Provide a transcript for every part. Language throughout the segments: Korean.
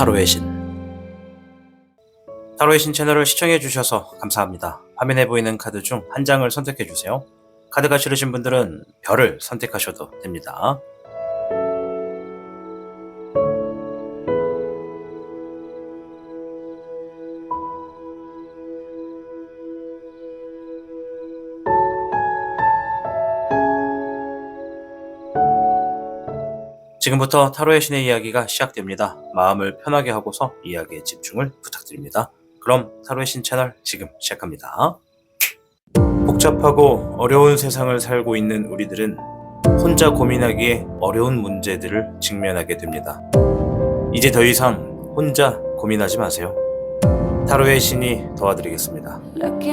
타로의 신. 타로의 신 채널을 시청해주셔서 감사합니다. 화면에 보이는 카드 중 한 장을 선택해주세요. 카드가 싫으신 분들은 별을 선택하셔도 됩니다. 지금부터 타로의 신의 이야기가 시작됩니다. 마음을 편하게 하고서 이야기에 집중을 부탁드립니다. 그럼 타로의 신 채널 지금 시작합니다. 복잡하고 어려운 세상을 살고 있는 우리들은 혼자 고민하기에 어려운 문제들을 직면하게 됩니다. 이제 더 이상 혼자 고민하지 마세요. 타로의 신이 도와드리겠습니다.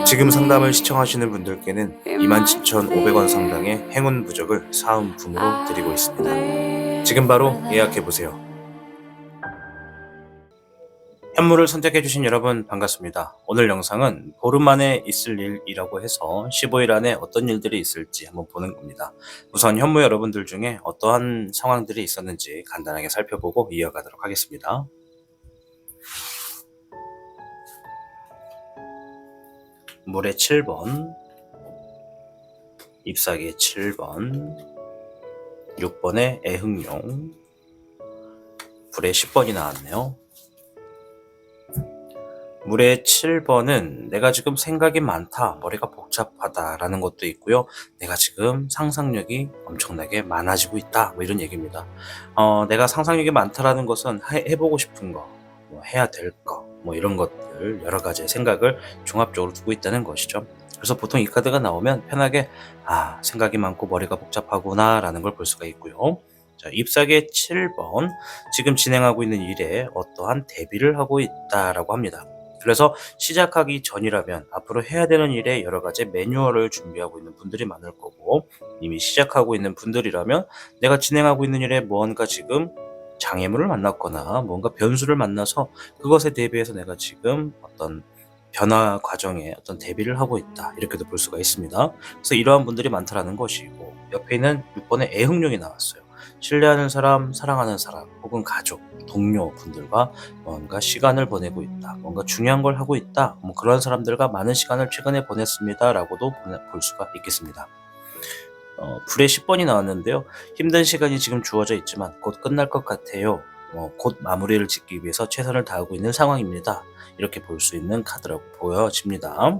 지금 상담을 시청하시는 분들께는 27,500원 상당의 행운 부적을 사은품으로 드리고 있습니다. 지금 바로 예약해보세요. 현물을 선택해주신 여러분 반갑습니다. 오늘 영상은 보름 만에 있을 일이라고 해서 15일 안에 어떤 일들이 있을지 한번 보는 겁니다. 우선 현무 여러분들 중에 어떠한 상황들이 있었는지 간단하게 살펴보고 이어가도록 하겠습니다. 물의 7번, 잎사귀의 7번, 6번의 애흥용, 불의 10번이 나왔네요. 물의 7번은 내가 지금 생각이 많다, 머리가 복잡하다 라는 것도 있고요. 내가 지금 상상력이 엄청나게 많아지고 있다, 뭐 이런 얘기입니다. 내가 상상력이 많다라는 것은 해보고 싶은 거, 뭐 해야 될 거, 뭐 이런 것들 여러 가지의 생각을 종합적으로 두고 있다는 것이죠. 그래서 보통 이 카드가 나오면 편하게 생각이 많고 머리가 복잡하구나 라는 걸 볼 수가 있고요. 자, 잎사귀의 7번, 지금 진행하고 있는 일에 어떠한 대비를 하고 있다라고 합니다. 그래서 시작하기 전이라면 앞으로 해야 되는 일에 여러 가지 매뉴얼을 준비하고 있는 분들이 많을 거고, 이미 시작하고 있는 분들이라면 내가 진행하고 있는 일에 무언가 지금 장애물을 만났거나 뭔가 변수를 만나서 그것에 대비해서 내가 지금 어떤 변화 과정에 어떤 대비를 하고 있다, 이렇게도 볼 수가 있습니다. 그래서 이러한 분들이 많다라는 것이고, 옆에 있는 6번의 애흥룡이 나왔어요. 신뢰하는 사람, 사랑하는 사람, 혹은 가족, 동료 분들과 뭔가 시간을 보내고 있다, 뭔가 중요한 걸 하고 있다, 뭐 그런 사람들과 많은 시간을 최근에 보냈습니다 라고도 볼 수가 있겠습니다. 불의 10번이 나왔는데요. 힘든 시간이 지금 주어져 있지만 곧 끝날 것 같아요. 곧 마무리를 짓기 위해서 최선을 다하고 있는 상황입니다. 이렇게 볼 수 있는 카드라고 보여집니다.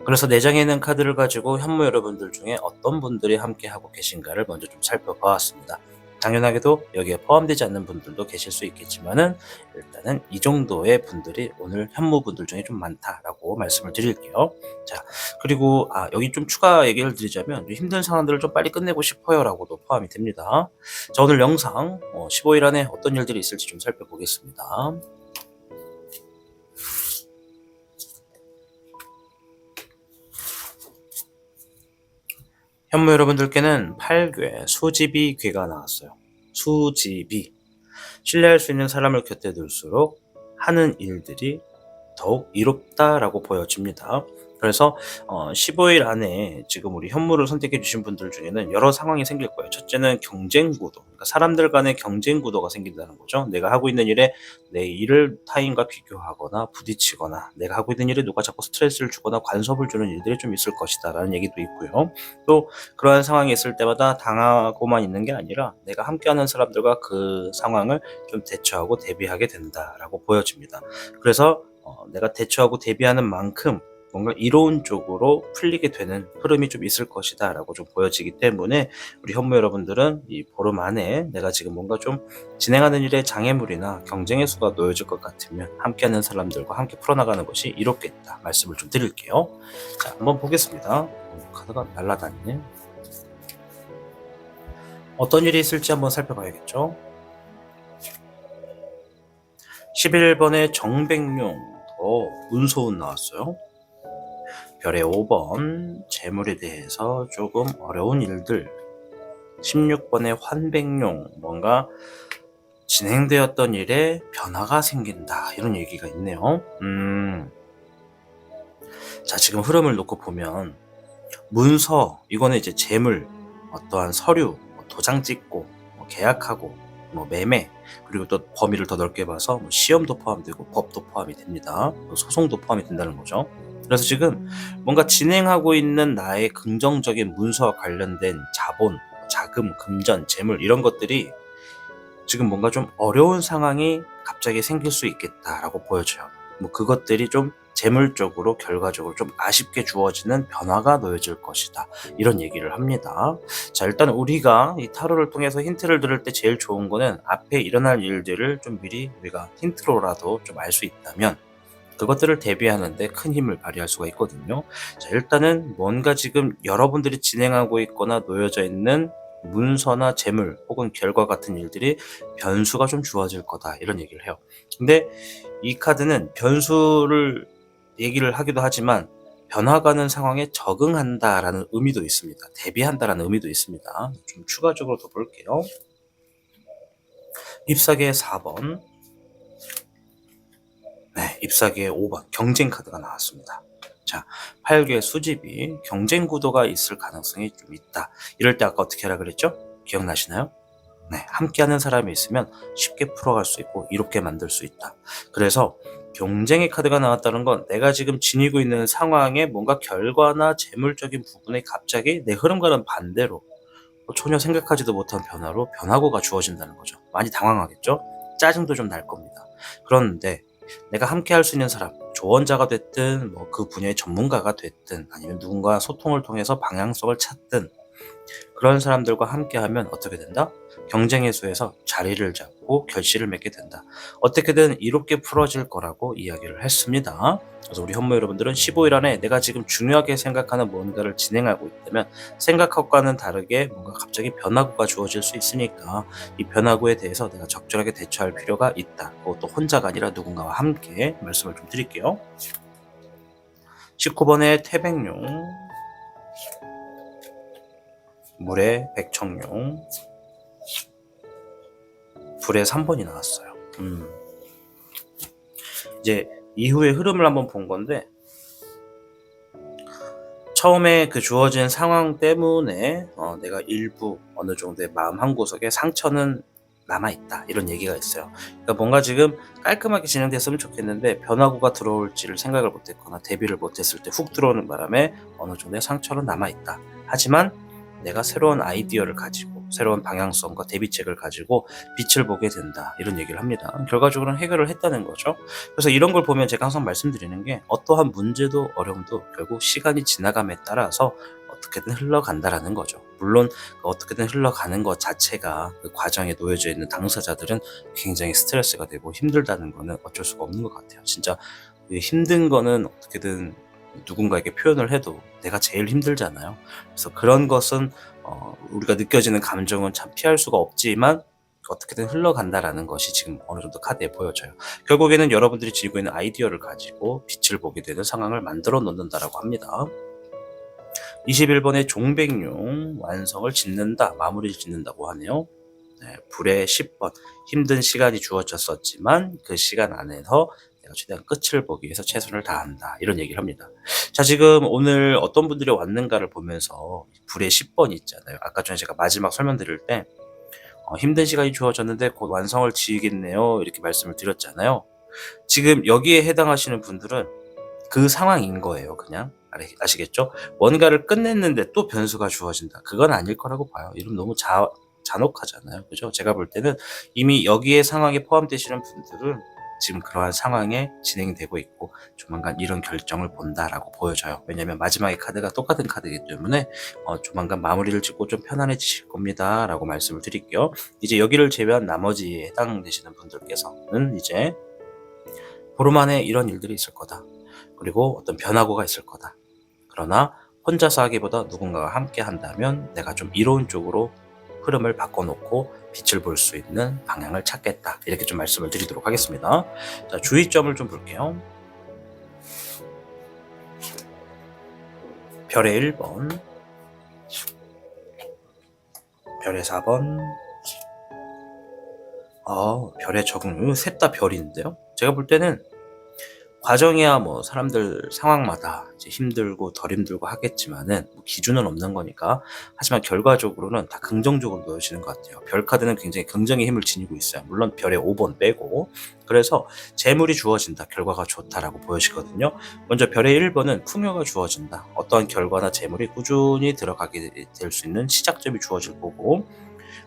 그래서 4장에 있는 카드를 가지고 현무 여러분들 중에 어떤 분들이 함께 하고 계신가를 먼저 좀 살펴보았습니다. 당연하게도 여기에 포함되지 않는 분들도 계실 수 있겠지만은 일단은 이 정도의 분들이 오늘 현무분들 중에 좀 많다라고 말씀을 드릴게요. 자, 그리고 여기 좀 추가 얘기를 드리자면 힘든 상황들을 좀 빨리 끝내고 싶어요 라고도 포함이 됩니다. 자, 오늘 영상 15일 안에 어떤 일들이 있을지 좀 살펴보겠습니다. 현무 여러분들께는 8괴 수지비 괴가 나왔어요. 수지비. 신뢰할 수 있는 사람을 곁에 둘수록 하는 일들이 더욱 이롭다라고 보여집니다. 그래서 15일 안에 지금 우리 현무를 선택해 주신 분들 중에는 여러 상황이 생길 거예요. 첫째는 경쟁 구도, 그러니까 사람들 간의 경쟁 구도가 생긴다는 거죠. 내가 하고 있는 일에 내 일을 타인과 비교하거나 부딪히거나, 내가 하고 있는 일에 누가 자꾸 스트레스를 주거나 간섭을 주는 일들이 좀 있을 것이다 라는 얘기도 있고요. 또 그러한 상황이 있을 때마다 당하고만 있는 게 아니라 내가 함께하는 사람들과 그 상황을 좀 대처하고 대비하게 된다라고 보여집니다. 그래서 내가 대처하고 대비하는 만큼 뭔가 이로운 쪽으로 풀리게 되는 흐름이 좀 있을 것이다 라고 좀 보여지기 때문에 우리 현무 여러분들은 이 보름 안에 내가 지금 뭔가 좀 진행하는 일에 장애물이나 경쟁의 수가 놓여질 것 같으면 함께하는 사람들과 함께 풀어나가는 것이 이롭겠다 말씀을 좀 드릴게요. 자, 한번 보겠습니다. 카드가 날아다니네. 어떤 일이 있을지 한번 살펴봐야겠죠. 11번의 정백룡, 운소운 나왔어요. 별의 5번, 재물에 대해서 조금 어려운 일들. 16번의 환백룡, 뭔가 진행되었던 일에 변화가 생긴다, 이런 얘기가 있네요. 자, 지금 흐름을 놓고 보면 문서, 이거는 이제 재물, 어떠한 서류, 도장 찍고 계약하고 뭐 매매, 그리고 또 범위를 더 넓게 봐서 뭐 시험도 포함되고 법도 포함이 됩니다. 소송도 포함이 된다는 거죠. 그래서 지금 뭔가 진행하고 있는 나의 긍정적인 문서와 관련된 자본, 자금, 금전, 재물 이런 것들이 지금 뭔가 좀 어려운 상황이 갑자기 생길 수 있겠다라고 보여져요. 뭐 그것들이 좀 재물적으로 결과적으로 좀 아쉽게 주어지는 변화가 놓여질 것이다. 이런 얘기를 합니다. 자, 일단 우리가 이 타로를 통해서 힌트를 들을 때 제일 좋은 거는 앞에 일어날 일들을 좀 미리 우리가 힌트로라도 좀 알 수 있다면 그것들을 대비하는데 큰 힘을 발휘할 수가 있거든요. 자, 일단은 뭔가 지금 여러분들이 진행하고 있거나 놓여져 있는 문서나 재물 혹은 결과 같은 일들이 변수가 좀 주어질 거다 이런 얘기를 해요. 근데 이 카드는 변수를 얘기를 하기도 하지만 변화가는 상황에 적응한다라는 의미도 있습니다. 대비한다라는 의미도 있습니다. 좀 추가적으로 더 볼게요. 잎사귀의 4번, 네, 잎사귀의 5번 경쟁 카드가 나왔습니다. 자, 활개 수집이 경쟁 구도가 있을 가능성이 좀 있다. 이럴 때 아까 어떻게 하라 그랬죠? 기억나시나요? 네, 함께하는 사람이 있으면 쉽게 풀어갈 수 있고 이롭게 만들 수 있다. 그래서 경쟁의 카드가 나왔다는 건 내가 지금 지니고 있는 상황에 뭔가 결과나 재물적인 부분에 갑자기 내 흐름과는 반대로 전혀 생각하지도 못한 변화로 변화구가 주어진다는 거죠. 많이 당황하겠죠? 짜증도 좀 날 겁니다. 그런데 내가 함께 할 수 있는 사람, 조언자가 됐든 뭐 그 분야의 전문가가 됐든 아니면 누군가 소통을 통해서 방향성을 찾든 그런 사람들과 함께하면 어떻게 된다? 경쟁의 수에서 자리를 잡고 결실을 맺게 된다. 어떻게든 이롭게 풀어질 거라고 이야기를 했습니다. 그래서 우리 현모 여러분들은 15일 안에 내가 지금 중요하게 생각하는 뭔가를 진행하고 있다면 생각하고는 다르게 뭔가 갑자기 변화구가 주어질 수 있으니까 이 변화구에 대해서 내가 적절하게 대처할 필요가 있다. 그것도 혼자가 아니라 누군가와 함께 말씀을 좀 드릴게요. 19번의 태백룡, 물의 백청룡, 불의 3번이 나왔어요. 이제 이후의 흐름을 한번 본 건데 처음에 그 주어진 상황 때문에 내가 일부 어느 정도의 마음 한구석에 상처는 남아있다 이런 얘기가 있어요. 그러니까 뭔가 지금 깔끔하게 진행됐으면 좋겠는데 변화구가 들어올지를 생각을 못했거나 대비를 못했을 때 훅 들어오는 바람에 어느 정도의 상처는 남아있다. 하지만 내가 새로운 아이디어를 가지고 새로운 방향성과 대비책을 가지고 빛을 보게 된다 이런 얘기를 합니다. 결과적으로는 해결을 했다는 거죠. 그래서 이런 걸 보면 제가 항상 말씀드리는 게 어떠한 문제도 어려움도 결국 시간이 지나감에 따라서 어떻게든 흘러간다라는 거죠. 물론 어떻게든 흘러가는 것 자체가 그 과정에 놓여져 있는 당사자들은 굉장히 스트레스가 되고 힘들다는 거는 어쩔 수가 없는 것 같아요. 진짜 힘든 거는 어떻게든 누군가에게 표현을 해도 내가 제일 힘들잖아요. 그래서 그런 것은 우리가 느껴지는 감정은 참 피할 수가 없지만 어떻게든 흘러간다라는 것이 지금 어느 정도 카드에 보여져요. 결국에는 여러분들이 지니고 있는 아이디어를 가지고 빛을 보게 되는 상황을 만들어 놓는다라고 합니다. 21번의 종백룡, 완성을 짓는다, 마무리를 짓는다고 하네요. 네, 불의 10번, 힘든 시간이 주어졌었지만 그 시간 안에서 내가 최대한 끝을 보기 위해서 최선을 다한다 이런 얘기를 합니다. 자, 지금 오늘 어떤 분들이 왔는가를 보면서 불의 10번이 있잖아요. 아까 전에 제가 마지막 설명드릴 때 힘든 시간이 주어졌는데 곧 완성을 지으겠네요 이렇게 말씀을 드렸잖아요. 지금 여기에 해당하시는 분들은 그 상황인 거예요. 그냥 아시겠죠? 뭔가를 끝냈는데 또 변수가 주어진다. 그건 아닐 거라고 봐요. 이러면 너무 잔혹하잖아요. 그죠? 제가 볼 때는 이미 여기에 상황에 포함되시는 분들은 지금 그러한 상황에 진행이 되고 있고 조만간 이런 결정을 본다라고 보여져요. 왜냐면 마지막에 카드가 똑같은 카드이기 때문에 조만간 마무리를 짓고 좀 편안해지실 겁니다 라고 말씀을 드릴게요. 이제 여기를 제외한 나머지에 해당되시는 분들께서는 이제 보름 안에 이런 일들이 있을 거다. 그리고 어떤 변화구가 있을 거다. 그러나 혼자서 하기보다 누군가가 함께 한다면 내가 좀 이로운 쪽으로 흐름을 바꿔놓고 빛을 볼 수 있는 방향을 찾겠다. 이렇게 좀 말씀을 드리도록 하겠습니다. 자, 주의점을 좀 볼게요. 별의 1번, 별의 4번, 별의 적응, 셋 다 별인데요. 제가 볼 때는 과정이야 뭐 사람들 상황마다 이제 힘들고 덜 힘들고 하겠지만은 뭐 기준은 없는 거니까. 하지만 결과적으로는 다 긍정적으로 놓여지는 것 같아요. 별 카드는 굉장히 긍정의 힘을 지니고 있어요. 물론 별의 5번 빼고. 그래서 재물이 주어진다, 결과가 좋다라고 보여지거든요. 먼저 별의 1번은 풍요가 주어진다. 어떠한 결과나 재물이 꾸준히 들어가게 될 수 있는 시작점이 주어질 거고,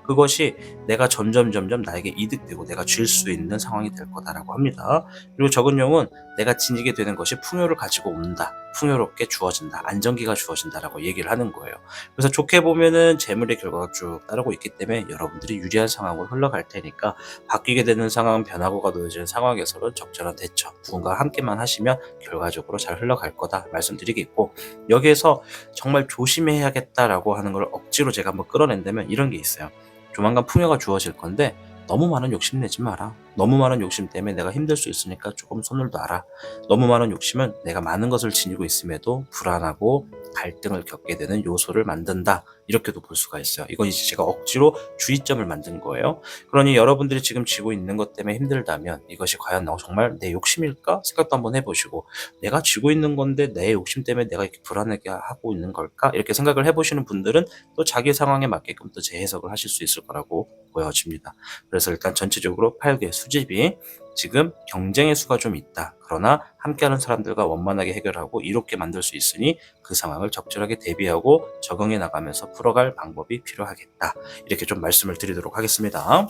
그것이 내가 점점 나에게 이득되고 내가 쥘 수 있는 상황이 될 거다라고 합니다. 그리고 적은 용은 내가 지니게 되는 것이 풍요를 가지고 온다, 풍요롭게 주어진다, 안정기가 주어진다라고 얘기를 하는 거예요. 그래서 좋게 보면은 재물의 결과가 쭉 따르고 있기 때문에 여러분들이 유리한 상황으로 흘러갈 테니까, 바뀌게 되는 상황, 변화고가 놓여지는 상황에서는 적절한 대처, 누군가 함께만 하시면 결과적으로 잘 흘러갈 거다 말씀드리겠고, 여기에서 정말 조심해야겠다라고 하는 걸 억지로 제가 한번 끌어낸다면 이런 게 있어요. 조만간 풍요가 주어질 건데 너무 많은 욕심 내지 마라. 너무 많은 욕심 때문에 내가 힘들 수 있으니까 조금 손을 놔라. 너무 많은 욕심은 내가 많은 것을 지니고 있음에도 불안하고 갈등을 겪게 되는 요소를 만든다, 이렇게도 볼 수가 있어요. 이건 이제 제가 억지로 주의점을 만든 거예요. 그러니 여러분들이 지금 지고 있는 것 때문에 힘들다면 이것이 과연 정말 내 욕심일까 생각도 한번 해보시고, 내가 쥐고 있는 건데 내 욕심 때문에 내가 이렇게 불안하게 하고 있는 걸까, 이렇게 생각을 해보시는 분들은 또 자기 상황에 맞게끔 또 재해석을 하실 수 있을 거라고 보여집니다. 그래서 일단 전체적으로 8개 수집이 지금 경쟁의 수가 좀 있다. 그러나 함께하는 사람들과 원만하게 해결하고 이롭게 만들 수 있으니 그 상황을 적절하게 대비하고 적응해 나가면서 풀어갈 방법이 필요하겠다. 이렇게 좀 말씀을 드리도록 하겠습니다.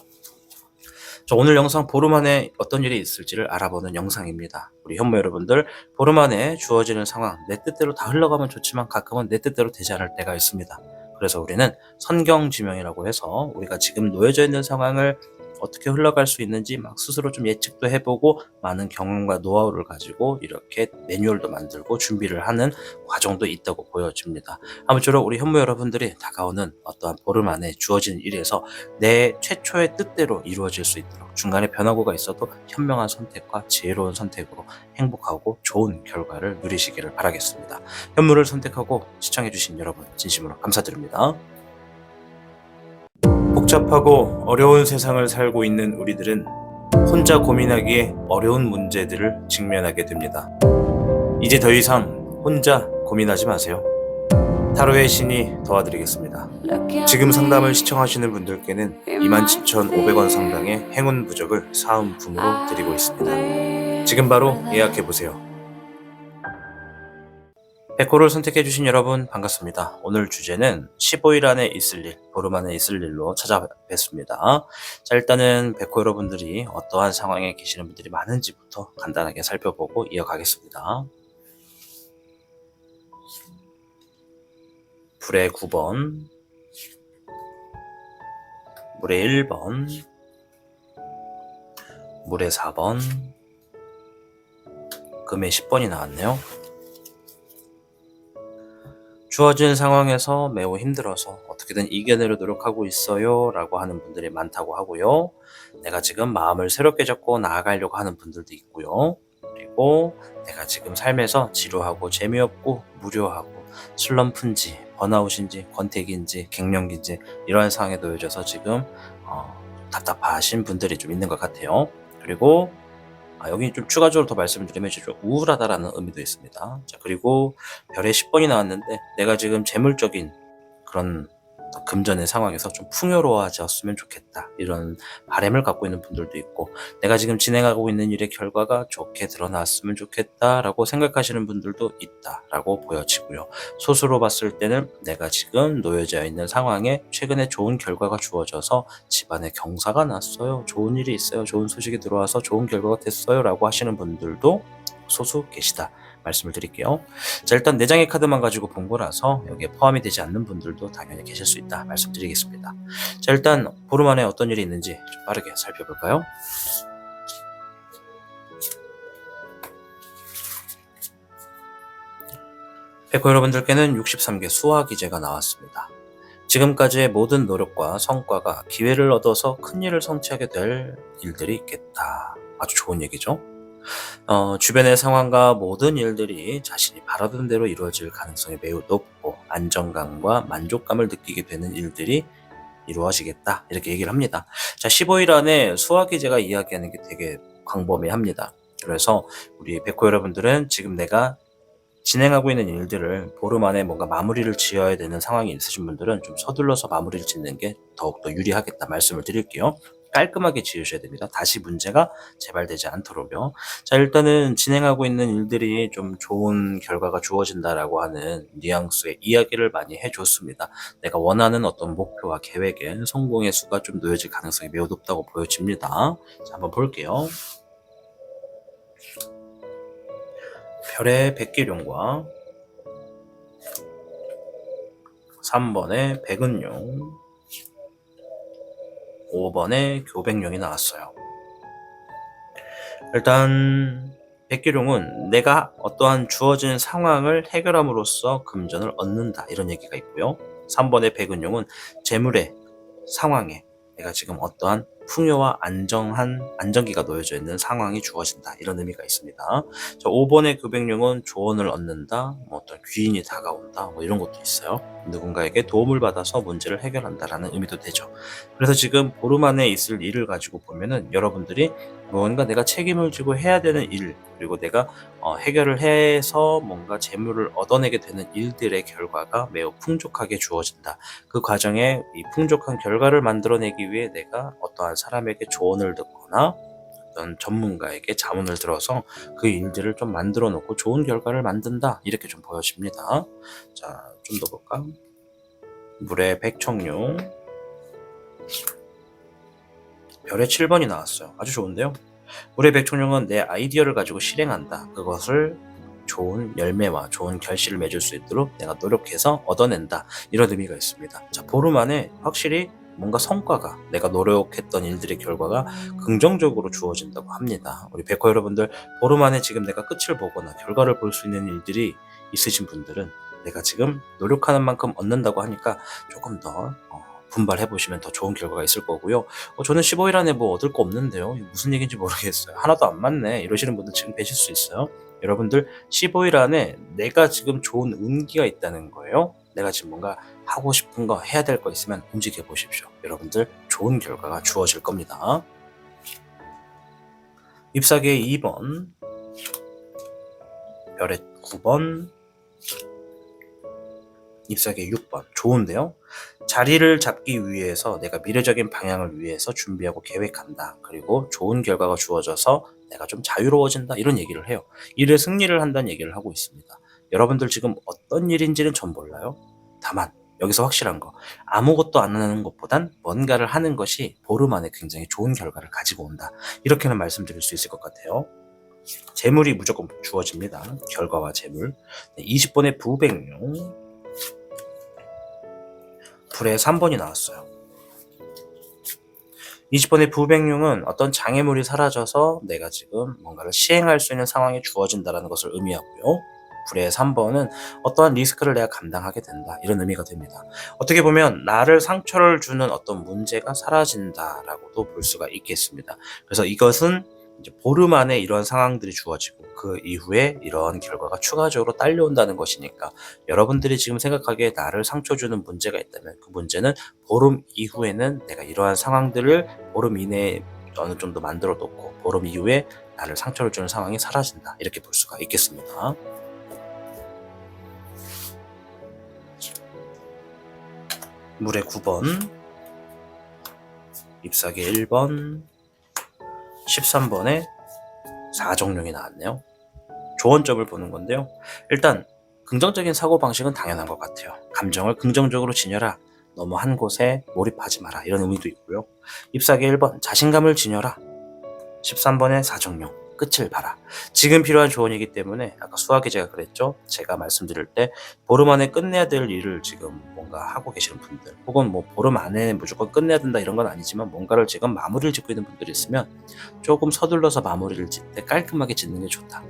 오늘 영상 보름 안에 어떤 일이 있을지를 알아보는 영상입니다. 우리 현모 여러분들, 보름 안에 주어지는 상황, 내 뜻대로 다 흘러가면 좋지만 가끔은 내 뜻대로 되지 않을 때가 있습니다. 그래서 우리는 선경지명이라고 해서 우리가 지금 놓여져 있는 상황을 어떻게 흘러갈 수 있는지 막 스스로 좀 예측도 해보고, 많은 경험과 노하우를 가지고 이렇게 매뉴얼도 만들고 준비를 하는 과정도 있다고 보여집니다. 아무쪼록 우리 현모 여러분들이 다가오는 어떠한 보름 안에 주어진 일에서 내 최초의 뜻대로 이루어질 수 있도록, 중간에 변화고가 있어도 현명한 선택과 지혜로운 선택으로 행복하고 좋은 결과를 누리시기를 바라겠습니다. 현무를 선택하고 시청해주신 여러분 진심으로 감사드립니다. 복잡하고 어려운 세상을 살고 있는 우리들은 혼자 고민하기에 어려운 문제들을 직면하게 됩니다. 이제 더 이상 혼자 고민하지 마세요. 타로의 신이 도와드리겠습니다. 지금 상담을 시청하시는 분들께는 27,500원 상당의 행운 부적을 사은품으로 드리고 있습니다. 지금 바로 예약해보세요. 백호를 선택해주신 여러분 반갑습니다. 오늘 주제는 15일 안에 있을 일, 보름 안에 있을 일로 찾아뵙습니다. 자, 일단은 백호 여러분들이 어떠한 상황에 계시는 분들이 많은지부터 간단하게 살펴보고 이어가겠습니다. 불의 9번, 물의 1번, 물의 4번, 금의 10번이 나왔네요. 주어진 상황에서 매우 힘들어서 어떻게든 이겨내려 노력하고 있어요 라고 하는 분들이 많다고 하고요. 내가 지금 마음을 새롭게 잡고 나아가려고 하는 분들도 있고요. 그리고 내가 지금 삶에서 지루하고 재미없고 무료하고 슬럼프인지 번아웃인지 권태기인지 갱년기인지 이러한 상황에 놓여져서 지금 답답하신 분들이 좀 있는 것 같아요. 그리고 여기 좀 추가적으로 더 말씀을 드리면 좀 우울하다라는 의미도 있습니다. 자, 그리고 별의 10번이 나왔는데 내가 지금 재물적인 그런 금전의 상황에서 좀 풍요로워졌으면 좋겠다, 이런 바람을 갖고 있는 분들도 있고, 내가 지금 진행하고 있는 일의 결과가 좋게 드러났으면 좋겠다라고 생각하시는 분들도 있다라고 보여지고요. 소수로 봤을 때는 내가 지금 놓여져 있는 상황에 최근에 좋은 결과가 주어져서 집안에 경사가 났어요, 좋은 일이 있어요, 좋은 소식이 들어와서 좋은 결과가 됐어요 라고 하시는 분들도 소수 계시다 말씀을 드릴게요. 자, 일단 4장의 카드만 가지고 본 거라서 여기에 포함이 되지 않는 분들도 당연히 계실 수 있다 말씀드리겠습니다. 자, 일단 보름 안에 어떤 일이 있는지 좀 빠르게 살펴볼까요? 백호 여러분들께는 63개 수화기제가 나왔습니다. 지금까지의 모든 노력과 성과가 기회를 얻어서 큰 일을 성취하게 될 일들이 있겠다. 아주 좋은 얘기죠. 주변의 상황과 모든 일들이 자신이 바라던 대로 이루어질 가능성이 매우 높고 안정감과 만족감을 느끼게 되는 일들이 이루어지겠다, 이렇게 얘기를 합니다. 자, 15일 안에 수화기제가 이야기하는 게 되게 광범위합니다. 그래서 우리 백호 여러분들은 지금 내가 진행하고 있는 일들을 보름 안에 뭔가 마무리를 지어야 되는 상황이 있으신 분들은 좀 서둘러서 마무리를 짓는 게 더욱더 유리하겠다 말씀을 드릴게요. 깔끔하게 지으셔야 됩니다. 다시 문제가 재발되지 않도록요. 자, 일단은 진행하고 있는 일들이 좀 좋은 결과가 주어진다라고 하는 뉘앙스의 이야기를 많이 해줬습니다. 내가 원하는 어떤 목표와 계획에 성공의 수가 좀 놓여질 가능성이 매우 높다고 보여집니다. 자, 한번 볼게요. 별의 백기룡과 3번의 백은룡, 5번의 교백룡이 나왔어요. 일단 백기룡은 내가 어떠한 주어진 상황을 해결함으로써 금전을 얻는다 이런 얘기가 있고요. 3번의 백은룡은 재물의 상황에 내가 지금 어떠한 풍요와 안정기가 놓여져 있는 상황이 주어진다 이런 의미가 있습니다. 자, 5번의 교백룡은 조언을 얻는다, 뭐 어떤 귀인이 다가온다, 뭐 이런 것도 있어요. 누군가에게 도움을 받아서 문제를 해결한다라는 의미도 되죠. 그래서 지금 보름 안에 있을 일을 가지고 보면은 여러분들이 뭔가 내가 책임을 지고 해야 되는 일, 그리고 내가 해결을 해서 뭔가 재물을 얻어내게 되는 일들의 결과가 매우 풍족하게 주어진다. 그 과정에 이 풍족한 결과를 만들어내기 위해 내가 어떠한 사람에게 조언을 듣거나 어떤 전문가에게 자문을 들어서 그 일들을 좀 만들어 놓고 좋은 결과를 만든다 이렇게 좀 보여집니다. 자, 좀 더 볼까? 물의 백청룡, 별의 7번이 나왔어요. 아주 좋은데요. 물의 백청룡은 내 아이디어를 가지고 실행한다. 그것을 좋은 열매와 좋은 결실을 맺을 수 있도록 내가 노력해서 얻어낸다. 이런 의미가 있습니다. 자, 보름 안에 확실히 뭔가 성과가 내가 노력했던 일들의 결과가 긍정적으로 주어진다고 합니다. 우리 백호 여러분들, 보름 안에 지금 내가 끝을 보거나 결과를 볼 수 있는 일들이 있으신 분들은 내가 지금 노력하는 만큼 얻는다고 하니까 조금 더 분발해보시면 더 좋은 결과가 있을 거고요. 저는 15일 안에 뭐 얻을 거 없는데요. 무슨 얘기인지 모르겠어요. 하나도 안 맞네. 이러시는 분들 지금 계실 수 있어요. 여러분들 15일 안에 내가 지금 좋은 운기가 있다는 거예요. 내가 지금 뭔가 하고 싶은 거 해야 될 거 있으면 움직여 보십시오. 여러분들 좋은 결과가 주어질 겁니다. 잎사귀의 2번, 별의 9번, 잎사귀의 6번. 좋은데요? 자리를 잡기 위해서 내가 미래적인 방향을 위해서 준비하고 계획한다. 그리고 좋은 결과가 주어져서 내가 좀 자유로워진다. 이런 얘기를 해요. 일에 승리를 한다는 얘기를 하고 있습니다. 여러분들 지금 어떤 일인지는 전 몰라요. 다만 여기서 확실한 거, 아무것도 안 하는 것보단 뭔가를 하는 것이 보름 안에 굉장히 좋은 결과를 가지고 온다. 이렇게는 말씀드릴 수 있을 것 같아요. 재물이 무조건 주어집니다. 결과와 재물. 20번의 부백룡, 불의 3번이 나왔어요. 20번의 부백룡은 어떤 장애물이 사라져서 내가 지금 뭔가를 시행할 수 있는 상황이 주어진다는 것을 의미하고요. 불의 3번은 어떠한 리스크를 내가 감당하게 된다. 이런 의미가 됩니다. 어떻게 보면 나를 상처를 주는 어떤 문제가 사라진다라고도 볼 수가 있겠습니다. 그래서 이것은 이제 보름 안에 이런 상황들이 주어지고 그 이후에 이런 결과가 추가적으로 딸려온다는 것이니까 여러분들이 지금 생각하기에 나를 상처 주는 문제가 있다면 그 문제는 보름 이후에는 내가 이러한 상황들을 보름 이내에 어느 정도 만들어 놓고 보름 이후에 나를 상처를 주는 상황이 사라진다. 이렇게 볼 수가 있겠습니다. 물의 9번, 잎사귀 1번, 13번에 사정룡이 나왔네요. 조언점을 보는 건데요. 일단 긍정적인 사고방식은 당연한 것 같아요. 감정을 긍정적으로 지녀라. 너무 한 곳에 몰입하지 마라. 이런 의미도 있고요. 잎사귀 1번, 자신감을 지녀라. 13번의 사정룡, 끝을 봐라. 지금 필요한 조언이기 때문에 아까 수학에 제가 그랬죠. 제가 말씀드릴 때 보름 안에 끝내야 될 일을 지금 뭔가 하고 계시는 분들, 혹은 뭐 보름 안에 무조건 끝내야 된다 이런 건 아니지만 뭔가를 지금 마무리를 짓고 있는 분들이 있으면 조금 서둘러서 마무리를 짓되 깔끔하게 짓는 게 좋다.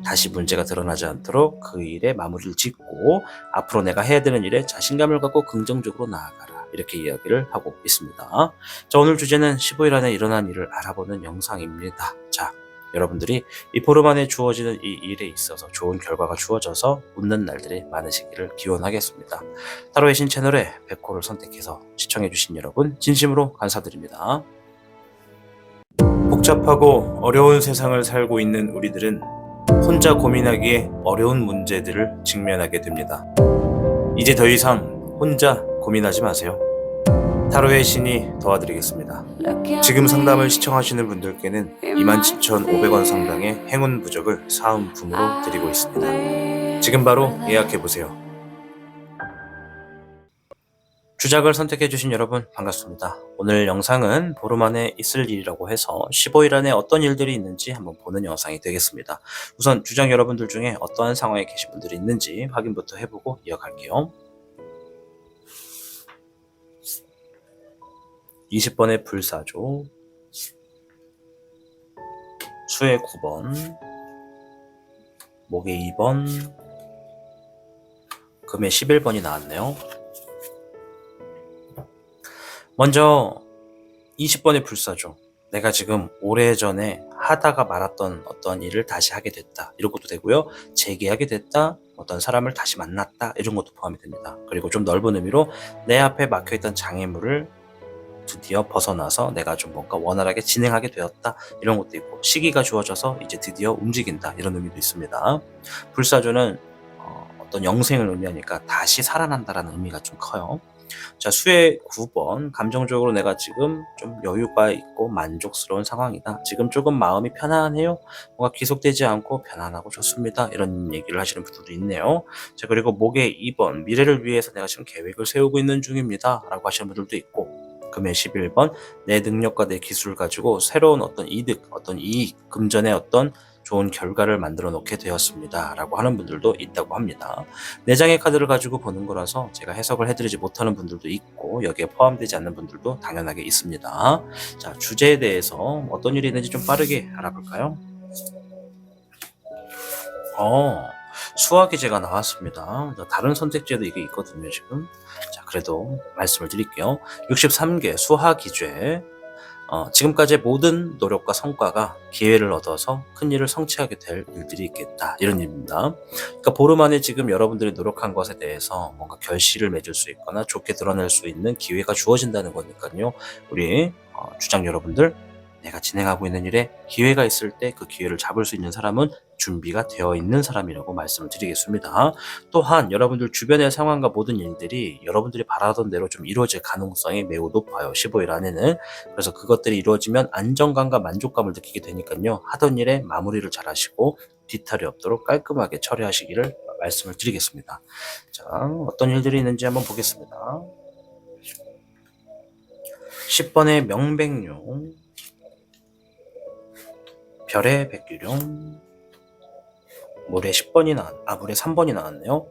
다시 문제가 드러나지 않도록 그 일에 마무리를 짓고 앞으로 내가 해야 되는 일에 자신감을 갖고 긍정적으로 나아가라. 이렇게 이야기를 하고 있습니다. 자, 오늘 주제는 15일 안에 일어난 일을 알아보는 영상입니다. 자, 여러분들이 이 보름 안에 주어지는 이 일에 있어서 좋은 결과가 주어져서 웃는 날들이 많으시기를 기원하겠습니다. 타로의 신 채널에 백호를 선택해서 시청해주신 여러분 진심으로 감사드립니다. 복잡하고 어려운 세상을 살고 있는 우리들은 혼자 고민하기에 어려운 문제들을 직면하게 됩니다. 이제 더 이상 혼자 고민하지 마세요. 타로의 신이 도와드리겠습니다. 지금 상담을 시청하시는 분들께는 27,500원 상당의 행운 부적을 사은품으로 드리고 있습니다. 지금 바로 예약해보세요. 주작을 선택해주신 여러분 반갑습니다. 오늘 영상은 보름 안에 있을 일이라고 해서 15일 안에 어떤 일들이 있는지 한번 보는 영상이 되겠습니다. 우선 주작 여러분들 중에 어떠한 상황에 계신 분들이 있는지 확인부터 해보고 이어갈게요. 20번의 불사조, 수의 9번, 목의 2번, 금의 11번이 나왔네요. 먼저 20번의 불사조, 내가 지금 오래전에 하다가 말았던 어떤 일을 다시 하게 됐다, 이런 것도 되고요. 재개하게 됐다, 어떤 사람을 다시 만났다, 이런 것도 포함이 됩니다. 그리고 좀 넓은 의미로 내 앞에 막혀있던 장애물을 드디어 벗어나서 내가 좀 뭔가 원활하게 진행하게 되었다, 이런 것도 있고, 시기가 주어져서 이제 드디어 움직인다, 이런 의미도 있습니다. 불사조는 어떤 영생을 의미하니까 다시 살아난다라는 의미가 좀 커요. 자, 수의 9번, 감정적으로 내가 지금 좀 여유가 있고 만족스러운 상황이다, 지금 조금 마음이 편안해요, 뭔가 귀속되지 않고 편안하고 좋습니다, 이런 얘기를 하시는 분들도 있네요. 자, 그리고 목의 2번, 미래를 위해서 내가 지금 계획을 세우고 있는 중입니다 라고 하시는 분들도 있고, 금의 11번, 내 능력과 내 기술을 가지고 새로운 어떤 이득, 어떤 이익, 금전의 어떤 좋은 결과를 만들어 놓게 되었습니다 라고 하는 분들도 있다고 합니다. 4장의 카드를 가지고 보는 거라서 제가 해석을 해드리지 못하는 분들도 있고, 여기에 포함되지 않는 분들도 당연하게 있습니다. 자, 주제에 대해서 어떤 일이 있는지 좀 빠르게 알아볼까요? 수화기제가 나왔습니다. 다른 선택지에도 이게 있거든요, 지금. 자, 그래도 말씀을 드릴게요. 63개 수화기제. 지금까지의 모든 노력과 성과가 기회를 얻어서 큰 일을 성취하게 될 일들이 있겠다, 이런 일입니다. 그러니까 보름 안에 지금 여러분들이 노력한 것에 대해서 뭔가 결실을 맺을 수 있거나 좋게 드러낼 수 있는 기회가 주어진다는 거니까요. 우리 주장 여러분들, 내가 진행하고 있는 일에 기회가 있을 때 그 기회를 잡을 수 있는 사람은 준비가 되어 있는 사람이라고 말씀을 드리겠습니다. 또한 여러분들 주변의 상황과 모든 일들이 여러분들이 바라던 대로 좀 이루어질 가능성이 매우 높아요, 15일 안에는. 그래서 그것들이 이루어지면 안정감과 만족감을 느끼게 되니까요, 하던 일에 마무리를 잘 하시고 뒤탈이 없도록 깔끔하게 처리하시기를 말씀을 드리겠습니다. 자, 어떤 일들이 있는지 한번 보겠습니다. 10번의 명백룡, 별의 백규룡, 물의 10번이 물의 3번이 나왔네요.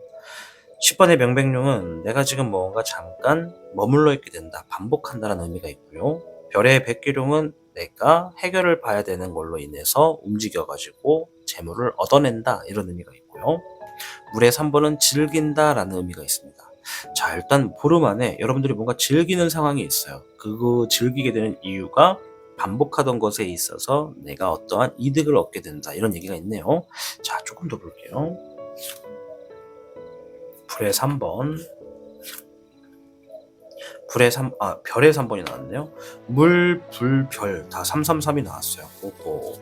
10번의 명백룡은 내가 지금 뭔가 잠깐 머물러 있게 된다, 반복한다라는 의미가 있고요. 별의 백규룡은 내가 해결을 봐야 되는 걸로 인해서 움직여가지고 재물을 얻어낸다, 이런 의미가 있고요. 물의 3번은 즐긴다라는 의미가 있습니다. 자, 일단 보름 안에 여러분들이 뭔가 즐기는 상황이 있어요. 그거 즐기게 되는 이유가 반복하던 것에 있어서 내가 어떠한 이득을 얻게 된다, 이런 얘기가 있네요. 자, 조금 더 볼게요. 별의 3번 별의 3번이 나왔네요. 물, 불, 별 다 333이 나왔어요. 오호.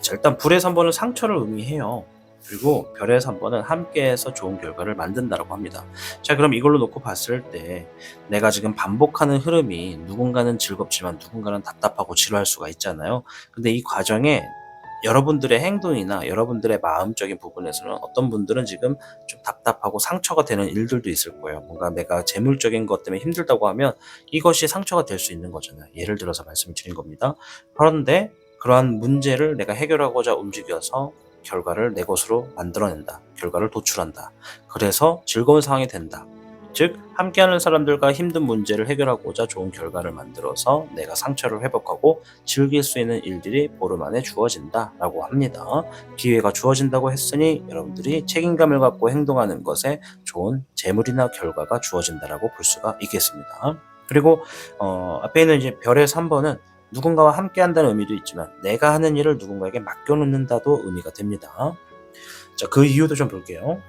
자, 일단 불의 3번은 상처를 의미해요. 그리고 별의 3번은 함께해서 좋은 결과를 만든다라고 합니다. 자, 그럼 이걸로 놓고 봤을 때 내가 지금 반복하는 흐름이 누군가는 즐겁지만 누군가는 답답하고 지루할 수가 있잖아요. 근데 이 과정에 여러분들의 행동이나 여러분들의 마음적인 부분에서는 어떤 분들은 지금 좀 답답하고 상처가 되는 일들도 있을 거예요. 뭔가 내가 재물적인 것 때문에 힘들다고 하면 이것이 상처가 될 수 있는 거잖아요. 예를 들어서 말씀을 드린 겁니다. 그런데 그러한 문제를 내가 해결하고자 움직여서 결과를 내 것으로 만들어낸다, 결과를 도출한다, 그래서 즐거운 상황이 된다. 즉, 함께하는 사람들과 힘든 문제를 해결하고자 좋은 결과를 만들어서 내가 상처를 회복하고 즐길 수 있는 일들이 보름 안에 주어진다 라고 합니다. 기회가 주어진다고 했으니 여러분들이 책임감을 갖고 행동하는 것에 좋은 재물이나 결과가 주어진다라고 볼 수가 있겠습니다. 그리고 앞에 있는 이제 별의 3번은 누군가와 함께 한다는 의미도 있지만 내가 하는 일을 누군가에게 맡겨놓는다도 의미가 됩니다. 자, 그 이유도 좀 볼게요.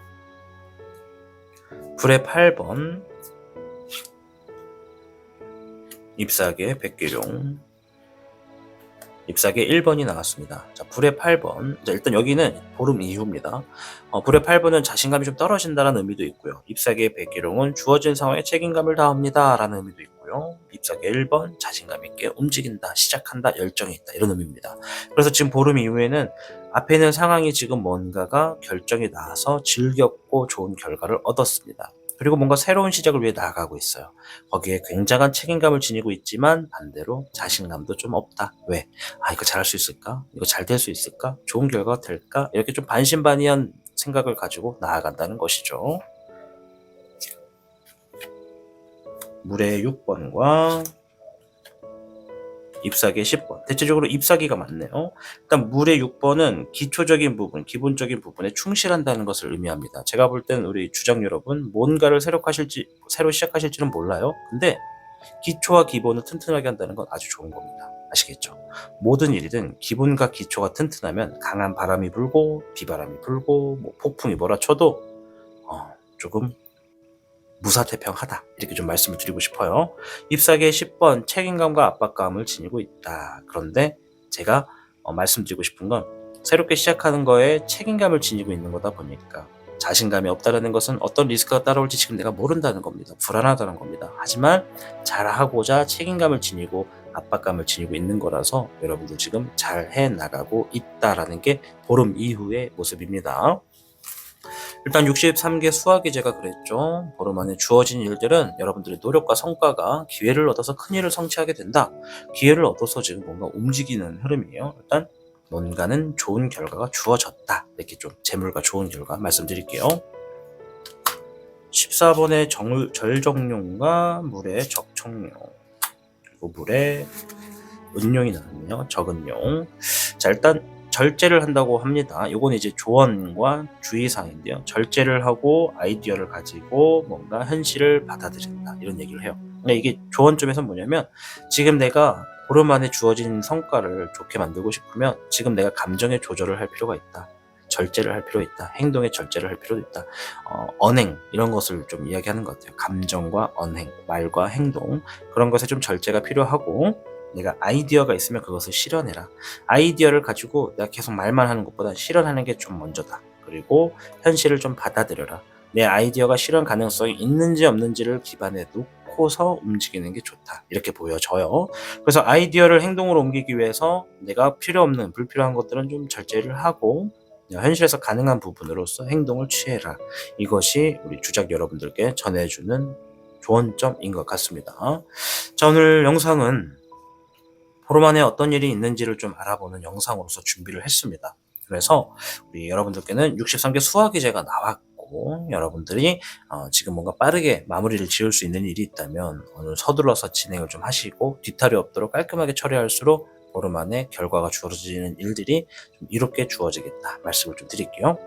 불의 8번, 잎사귀의 백기룡, 잎사귀 1번이 나왔습니다. 자, 불의 8번. 자, 일단 여기는 보름 이후입니다. 불의 8번은 자신감이 좀 떨어진다는 의미도 있고요. 잎사귀의 백기룡은 주어진 상황에 책임감을 다합니다 라는 의미도 있고요. 잎사귀 1번, 자신감 있게 움직인다, 시작한다, 열정이 있다, 이런 의미입니다. 그래서 지금 보름 이후에는 앞에 있는 상황이 지금 뭔가가 결정이 나서 즐겁고 좋은 결과를 얻었습니다. 그리고 뭔가 새로운 시작을 위해 나아가고 있어요. 거기에 굉장한 책임감을 지니고 있지만 반대로 자신감도 좀 없다. 왜? 이거 잘할 수 있을까? 이거 잘 될 수 있을까? 좋은 결과가 될까? 이렇게 좀 반신반의한 생각을 가지고 나아간다는 것이죠. 물의 6번과 잎사귀의 10번. 대체적으로 잎사귀가 맞네요. 일단 물의 6번은 기초적인 부분, 기본적인 부분에 충실한다는 것을 의미합니다. 제가 볼 때는 우리 주장 여러분 뭔가를 새로 시작하실지는 몰라요. 근데 기초와 기본을 튼튼하게 한다는 건 아주 좋은 겁니다. 아시겠죠? 모든 일이든 기본과 기초가 튼튼하면 강한 바람이 불고 비바람이 불고 뭐 폭풍이 몰아쳐도 조금 무사태평하다, 이렇게 좀 말씀을 드리고 싶어요. 잎사귀의 10번, 책임감과 압박감을 지니고 있다. 그런데 제가 말씀드리고 싶은 건 새롭게 시작하는 거에 책임감을 지니고 있는 거다 보니까 자신감이 없다는 것은 어떤 리스크가 따라올지 지금 내가 모른다는 겁니다. 불안하다는 겁니다. 하지만 잘하고자 책임감을 지니고 압박감을 지니고 있는 거라서 여러분들 지금 잘 해나가고 있다라는 게 보름 이후의 모습입니다. 일단 63개 수학이 제가 그랬죠. 보름 안에 주어진 일들은 여러분들의 노력과 성과가 기회를 얻어서 큰 일을 성취하게 된다. 기회를 얻어서 지금 뭔가 움직이는 흐름이에요. 일단 뭔가는 좋은 결과가 주어졌다. 이렇게 좀 재물과 좋은 결과 말씀드릴게요. 14번의 절정룡과 물의 적청룡, 그리고 물의 은룡이 나왔네요. 적은룡. 자, 일단 절제를 한다고 합니다. 이건 이제 조언과 주의사항인데요. 절제를 하고 아이디어를 가지고 뭔가 현실을 받아들인다, 이런 얘기를 해요. 그러니까 이게 조언점에서 뭐냐면 지금 내가 보름 안에 주어진 성과를 좋게 만들고 싶으면 지금 내가 감정의 조절을 할 필요가 있다. 절제를 할 필요 있다. 행동에 절제를 할 필요도 있다. 언행, 이런 것을 좀 이야기하는 것 같아요. 감정과 언행, 말과 행동, 그런 것에 좀 절제가 필요하고, 내가 아이디어가 있으면 그것을 실현해라. 아이디어를 가지고 내가 계속 말만 하는 것보다 실현하는 게 좀 먼저다. 그리고 현실을 좀 받아들여라. 내 아이디어가 실현 가능성이 있는지 없는지를 기반에 놓고서 움직이는 게 좋다. 이렇게 보여져요. 그래서 아이디어를 행동으로 옮기기 위해서 내가 필요 없는 불필요한 것들은 좀 절제를 하고 현실에서 가능한 부분으로서 행동을 취해라. 이것이 우리 주작 여러분들께 전해주는 조언점인 것 같습니다. 자, 오늘 영상은 보름 안에 어떤 일이 있는지를 좀 알아보는 영상으로서 준비를 했습니다. 그래서 우리 여러분들께는 63개 수학의제가 나왔고, 여러분들이 지금 뭔가 빠르게 마무리를 지을 수 있는 일이 있다면 오늘 서둘러서 진행을 좀 하시고 뒤탈이 없도록 깔끔하게 처리할수록 보름 안에 결과가 주어지는 일들이 좀 이롭게 주어지겠다 말씀을 좀 드릴게요.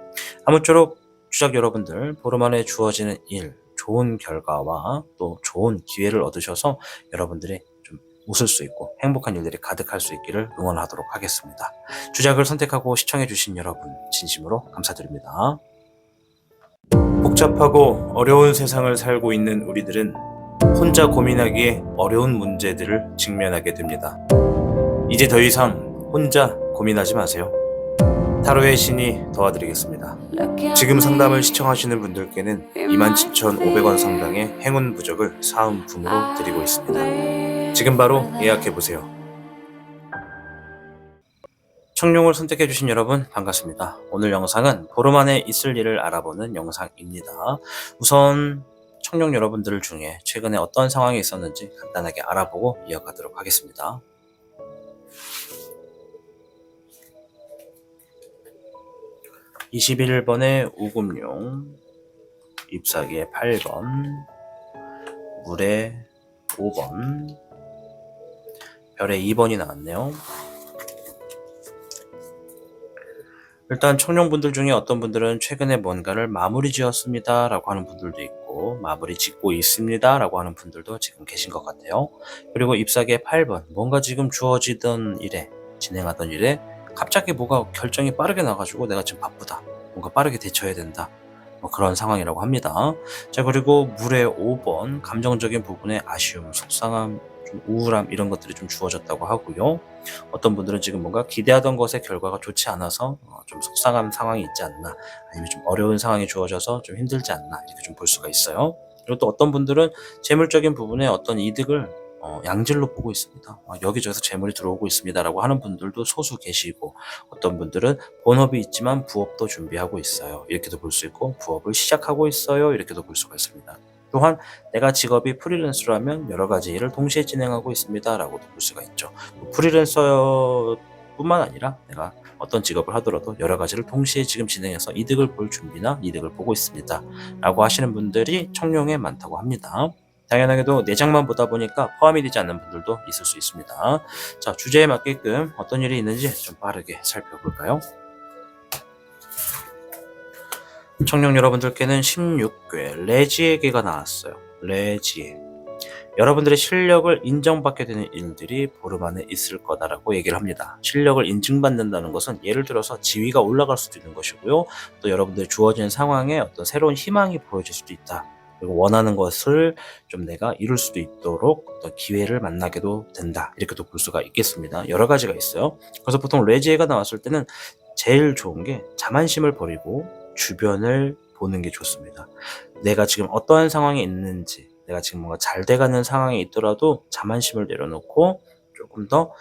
아무쪼록 주작 여러분들 보름 안에 주어지는 일, 좋은 결과와 또 좋은 기회를 얻으셔서 여러분들의 웃을 수 있고 행복한 일들이 가득할 수 있기를 응원하도록 하겠습니다. 주작을 선택하고 시청해주신 여러분 진심으로 감사드립니다. 복잡하고 어려운 세상을 살고 있는 우리들은 혼자 고민하기에 어려운 문제들을 직면하게 됩니다. 이제 더 이상 혼자 고민하지 마세요. 타로의 신이 도와드리겠습니다. 지금 상담을 시청하시는 분들께는 27,500원 상당의 행운 부적을 사은품으로 드리고 있습니다. 지금 바로 예약해보세요. 청룡을 선택해주신 여러분 반갑습니다. 오늘 영상은 보름 안에 있을 일을 알아보는 영상입니다. 우선 청룡 여러분들 중에 최근에 어떤 상황이 있었는지 간단하게 알아보고 이어가도록 하겠습니다. (21번의) 우금룡, 잎사귀의 8번, 물의 5번, 별의 2번이 나왔네요. 일단 청룡분들 중에 어떤 분들은 최근에 뭔가를 마무리 지었습니다 라고 하는 분들도 있고, 마무리 짓고 있습니다 라고 하는 분들도 지금 계신 것 같아요. 그리고 잎사귀의 8번, 뭔가 지금 주어지던 일에, 진행하던 일에 갑자기 뭐가 결정이 빠르게 나가지고 내가 지금 바쁘다, 뭔가 빠르게 대처해야 된다, 그런 상황이라고 합니다. 자, 그리고 물의 5번, 감정적인 부분에 아쉬움, 속상함, 좀 우울함 이런 것들이 좀 주어졌다고 하고요. 어떤 분들은 지금 뭔가 기대하던 것의 결과가 좋지 않아서 좀 속상한 상황이 있지 않나, 아니면 좀 어려운 상황이 주어져서 좀 힘들지 않나 이렇게 좀 볼 수가 있어요. 그리고 또 어떤 분들은 재물적인 부분에 어떤 이득을 양질로 보고 있습니다. 여기저기서 재물이 들어오고 있습니다라고 하는 분들도 소수 계시고, 어떤 분들은 본업이 있지만 부업도 준비하고 있어요. 이렇게도 볼 수 있고, 부업을 시작하고 있어요. 이렇게도 볼 수가 있습니다. 또한 내가 직업이 프리랜서라면 여러 가지 일을 동시에 진행하고 있습니다라고도 볼 수가 있죠. 프리랜서뿐만 아니라 내가 어떤 직업을 하더라도 여러 가지를 동시에 지금 진행해서 이득을 볼 준비나 이득을 보고 있습니다 라고 하시는 분들이 청룡에 많다고 합니다. 당연하게도 내장만 보다 보니까 포함이 되지 않는 분들도 있을 수 있습니다. 자, 주제에 맞게끔 어떤 일이 있는지 좀 빠르게 살펴볼까요? 청룡 여러분들께는 16괴 레지에게가 나왔어요. 레지에. 여러분들의 실력을 인정받게 되는 일들이 보름 안에 있을 거다라고 얘기를 합니다. 실력을 인증받는다는 것은 예를 들어서 지위가 올라갈 수도 있는 것이고요. 또 여러분들이 주어진 상황에 어떤 새로운 희망이 보여질 수도 있다. 그리고 원하는 것을 좀 내가 이룰 수도 있도록 어떤 기회를 만나게도 된다. 이렇게도 볼 수가 있겠습니다. 여러 가지가 있어요. 그래서 보통 레지에가 나왔을 때는 제일 좋은 게 자만심을 버리고 주변을 보는 게 좋습니다. 내가 지금 어떠한 상황에 있는지, 내가 지금 뭔가 잘 돼가는 상황에 있더라도 자만심을 내려놓고 조금 더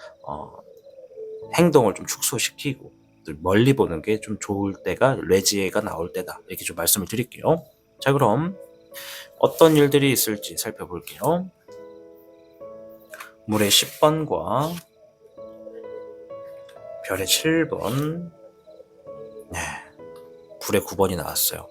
행동을 좀 축소시키고 멀리 보는 게 좀 좋을 때가 레지에가 나올 때다. 이렇게 좀 말씀을 드릴게요. 자, 그럼 어떤 일들이 있을지 살펴볼게요. 물의 10번과 별의 7번, 네, 불의 9번이 나왔어요.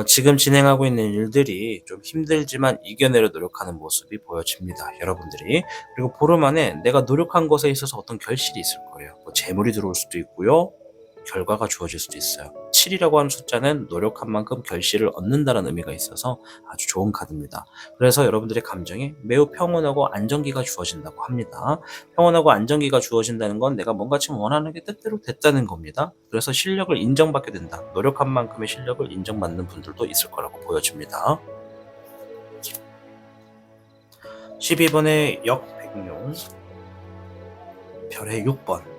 지금 진행하고 있는 일들이 좀 힘들지만 이겨내려 노력하는 모습이 보여집니다. 여러분들이. 그리고 보름 안에 내가 노력한 것에 있어서 어떤 결실이 있을 거예요. 뭐 재물이 들어올 수도 있고요. 결과가 주어질 수도 있어요. 7이라고 하는 숫자는 노력한 만큼 결실을 얻는다는 의미가 있어서 아주 좋은 카드입니다. 그래서 여러분들의 감정에 매우 평온하고 안정기가 주어진다고 합니다. 평온하고 안정기가 주어진다는 건 내가 뭔가 지금 원하는 게 뜻대로 됐다는 겁니다. 그래서 실력을 인정받게 된다. 노력한 만큼의 실력을 인정받는 분들도 있을 거라고 보여집니다. 12번의 역백룡, 별의 6번.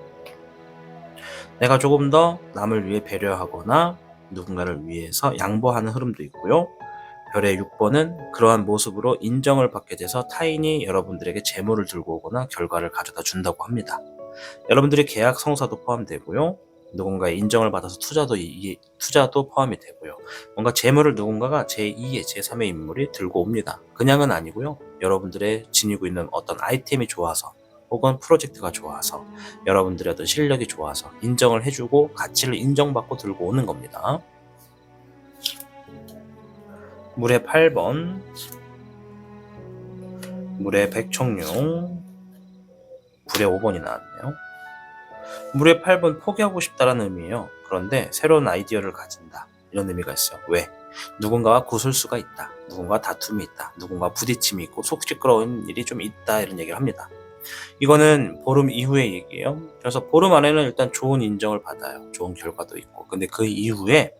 내가 조금 더 남을 위해 배려하거나 누군가를 위해서 양보하는 흐름도 있고요. 별의 6번은 그러한 모습으로 인정을 받게 돼서 타인이 여러분들에게 재물을 들고 오거나 결과를 가져다 준다고 합니다. 여러분들의 계약 성사도 포함되고요. 누군가의 인정을 받아서 투자도 포함이 되고요. 뭔가 재물을 누군가가 제2의 제3의 인물이 들고 옵니다. 그냥은 아니고요. 여러분들의 지니고 있는 어떤 아이템이 좋아서, 혹은 프로젝트가 좋아서, 여러분들의 어떤 실력이 좋아서 인정을 해주고 가치를 인정받고 들고 오는 겁니다. 물의 8번, 물의 백청룡, 불의 5번이 나왔네요. 물의 8번 포기하고 싶다라는 의미예요. 그런데 새로운 아이디어를 가진다, 이런 의미가 있어요. 왜? 누군가와 구설수가 있다, 누군가와 다툼이 있다, 누군가와 부딪힘이 있고 속 시끄러운 일이 좀 있다, 이런 얘기를 합니다. 이거는 보름 이후의 얘기예요. 그래서 보름 안에는 일단 좋은 인정을 받아요. 좋은 결과도 있고. 근데 그 이후에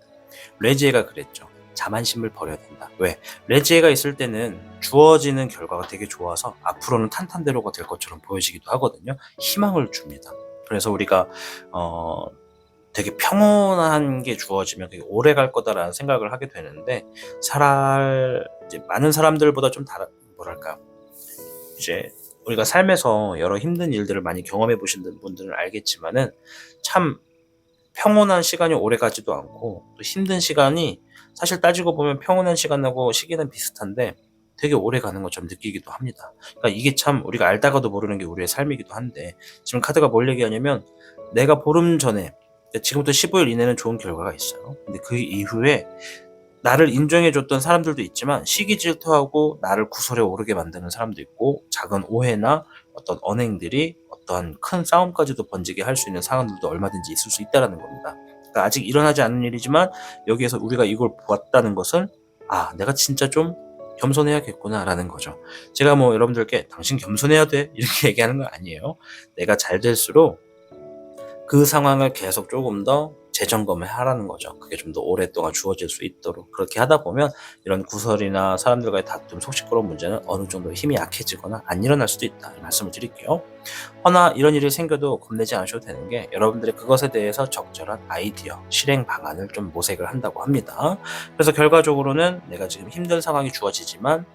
레지에가 그랬죠. 자만심을 버려야 된다. 왜? 레지에가 있을 때는 주어지는 결과가 되게 좋아서 앞으로는 탄탄대로가 될 것처럼 보여지기도 하거든요. 희망을 줍니다. 그래서 우리가 되게 평온한 게 주어지면 되게 오래 갈 거다라는 생각을 하게 되는데, 이제 많은 사람들보다 좀 뭐랄까, 이제 우리가 삶에서 여러 힘든 일들을 많이 경험해 보신 분들은 알겠지만은 참 평온한 시간이 오래 가지도 않고, 또 힘든 시간이 사실 따지고 보면 평온한 시간하고 시기는 비슷한데 되게 오래 가는 것처럼 느끼기도 합니다. 그러니까 이게 참 우리가 알다가도 모르는 게 우리의 삶이기도 한데, 지금 카드가 뭘 얘기하냐면 내가 보름 전에, 지금부터 15일 이내는 좋은 결과가 있어요. 근데 그 이후에 나를 인정해줬던 사람들도 있지만 시기 질투하고 나를 구설에 오르게 만드는 사람도 있고, 작은 오해나 어떤 언행들이 어떠한 큰 싸움까지도 번지게 할 수 있는 상황들도 얼마든지 있을 수 있다는 겁니다. 그러니까 아직 일어나지 않은 일이지만 여기에서 우리가 이걸 보았다는 것은 내가 진짜 좀 겸손해야겠구나 라는 거죠. 제가 뭐 여러분들께 당신 겸손해야 돼 이렇게 얘기하는 건 아니에요. 내가 잘 될수록 그 상황을 계속 조금 더 재점검을 하라는 거죠. 그게 좀 더 오랫동안 주어질 수 있도록. 그렇게 하다 보면 이런 구설이나 사람들과의 다툼, 속 시끄러운 문제는 어느 정도 힘이 약해지거나 안 일어날 수도 있다, 이 말씀을 드릴게요. 허나 이런 일이 생겨도 겁내지 않으셔도 되는 게, 여러분들이 그것에 대해서 적절한 아이디어, 실행 방안을 좀 모색을 한다고 합니다. 그래서 결과적으로는 내가 지금 힘든 상황이 주어지지만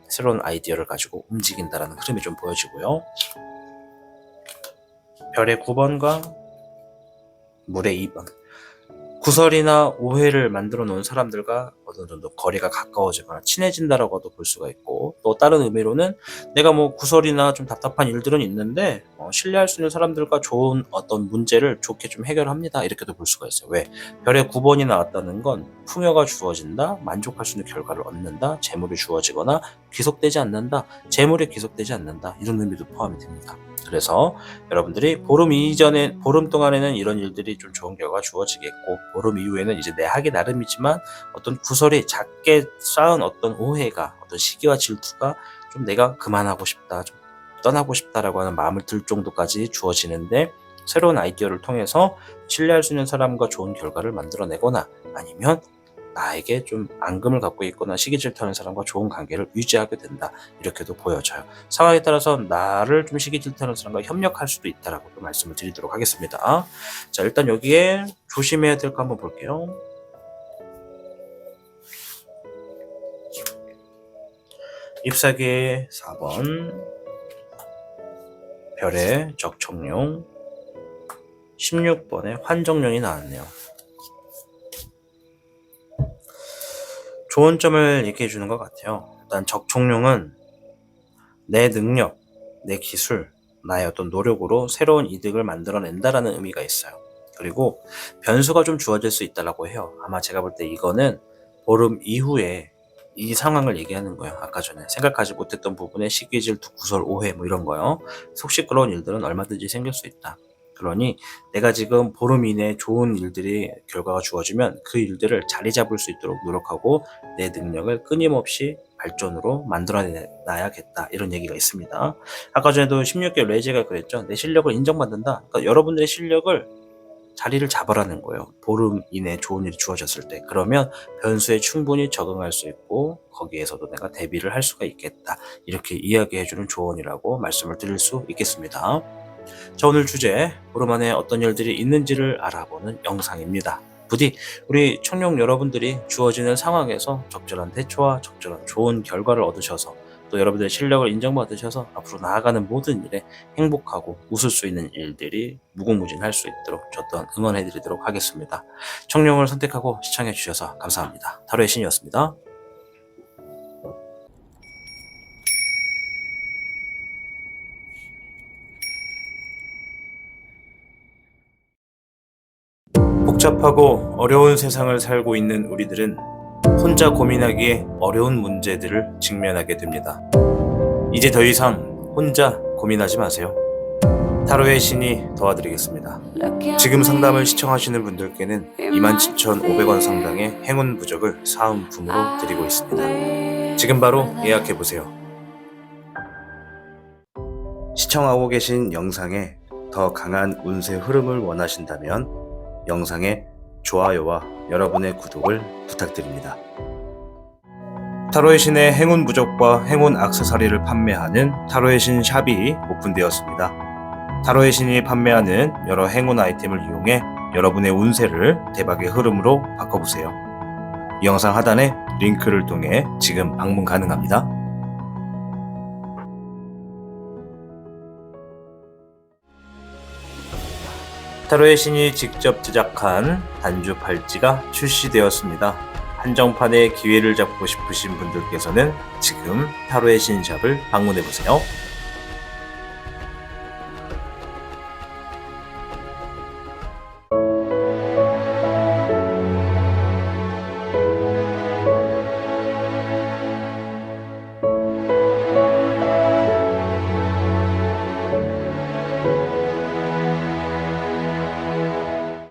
새로운 아이디어를 가지고 움직인다라는 흐름이 좀 보여지고요. 별의 9번과 물의 2번. 구설이나 오해를 만들어 놓은 사람들과 어느 정도 거리가 가까워지거나 친해진다라고도 볼 수가 있고, 또 다른 의미로는 내가 뭐 구설이나 좀 답답한 일들은 있는데 신뢰할 수 있는 사람들과 좋은 어떤 문제를 좋게 좀 해결합니다, 이렇게도 볼 수가 있어요. 왜? 별의 9번이 나왔다는 건 풍요가 주어진다, 만족할 수 있는 결과를 얻는다, 재물이 주어지거나 귀속되지 않는다, 재물이 귀속되지 않는다, 이런 의미도 포함이 됩니다. 그래서 여러분들이 보름 동안에는 이런 일들이 좀 좋은 결과가 주어지겠고, 보름 이후에는 이제 내 하기 나름이지만 어떤 구설이 작게 쌓은 어떤 오해가, 어떤 시기와 질투가 좀 내가 그만하고 싶다, 좀 떠나고 싶다라고 하는 마음을 들 정도까지 주어지는데, 새로운 아이디어를 통해서 신뢰할 수 있는 사람과 좋은 결과를 만들어내거나, 아니면 나에게 좀 앙금을 갖고 있거나 시기 질투하는 사람과 좋은 관계를 유지하게 된다, 이렇게도 보여져요. 상황에 따라서 나를 좀 시기 질투하는 사람과 협력할 수도 있다라고 또 말씀을 드리도록 하겠습니다. 자, 일단 여기에 조심해야 될 거 한번 볼게요. 잎사귀의 4번, 별의 적청룡, 16번의 환정룡이 나왔네요. 좋은 점을 얘기해 주는 것 같아요. 일단 적청룡은 내 능력, 내 기술, 나의 어떤 노력으로 새로운 이득을 만들어낸다라는 의미가 있어요. 그리고 변수가 좀 주어질 수 있다라고 해요. 아마 제가 볼 때 이거는 보름 이후에 이 상황을 얘기하는 거예요. 아까 전에 생각하지 못했던 부분에 시기 질투, 구설, 오해 뭐 이런 거요. 속 시끄러운 일들은 얼마든지 생길 수 있다. 그러니 내가 지금 보름 이내에 좋은 일들이 결과가 주어지면 그 일들을 자리 잡을 수 있도록 노력하고 내 능력을 끊임없이 발전으로 만들어놔야겠다, 이런 얘기가 있습니다. 아까 전에도 16개월 레이제가 그랬죠. 내 실력을 인정받는다. 그러니까 여러분들의 실력을 자리를 잡으라는 거예요. 보름 이내에 좋은 일이 주어졌을 때. 그러면 변수에 충분히 적응할 수 있고 거기에서도 내가 대비를 할 수가 있겠다, 이렇게 이야기해주는 조언이라고 말씀을 드릴 수 있겠습니다. 자, 오늘 주제, 보름 안에 어떤 일들이 있는지를 알아보는 영상입니다. 부디 우리 청룡 여러분들이 주어지는 상황에서 적절한 대처와 적절한 좋은 결과를 얻으셔서, 또 여러분들의 실력을 인정받으셔서 앞으로 나아가는 모든 일에 행복하고 웃을 수 있는 일들이 무궁무진할 수 있도록 저 또한 응원해드리도록 하겠습니다. 청룡을 선택하고 시청해주셔서 감사합니다. 타로의 신이었습니다. 복잡하고 어려운 세상을 살고 있는 우리들은 혼자 고민하기에 어려운 문제들을 직면하게 됩니다. 이제 더 이상 혼자 고민하지 마세요. 타로의 신이 도와드리겠습니다. 지금 상담을 시청하시는 분들께는 27,500원 상당의 행운 부적을 사은품으로 드리고 있습니다. 지금 바로 예약해보세요. 시청하고 계신 영상에 더 강한 운세 흐름을 원하신다면 영상에 좋아요와 여러분의 구독을 부탁드립니다. 타로의 신의 행운 부적과 행운 액세서리를 판매하는 타로의 신 샵이 오픈되었습니다. 타로의 신이 판매하는 여러 행운 아이템을 이용해 여러분의 운세를 대박의 흐름으로 바꿔보세요. 이 영상 하단에 링크를 통해 지금 방문 가능합니다. 타로의 신이 직접 제작한 단주 팔찌가 출시되었습니다. 한정판의 기회를 잡고 싶으신 분들께서는 지금 타로의 신샵을 방문해보세요.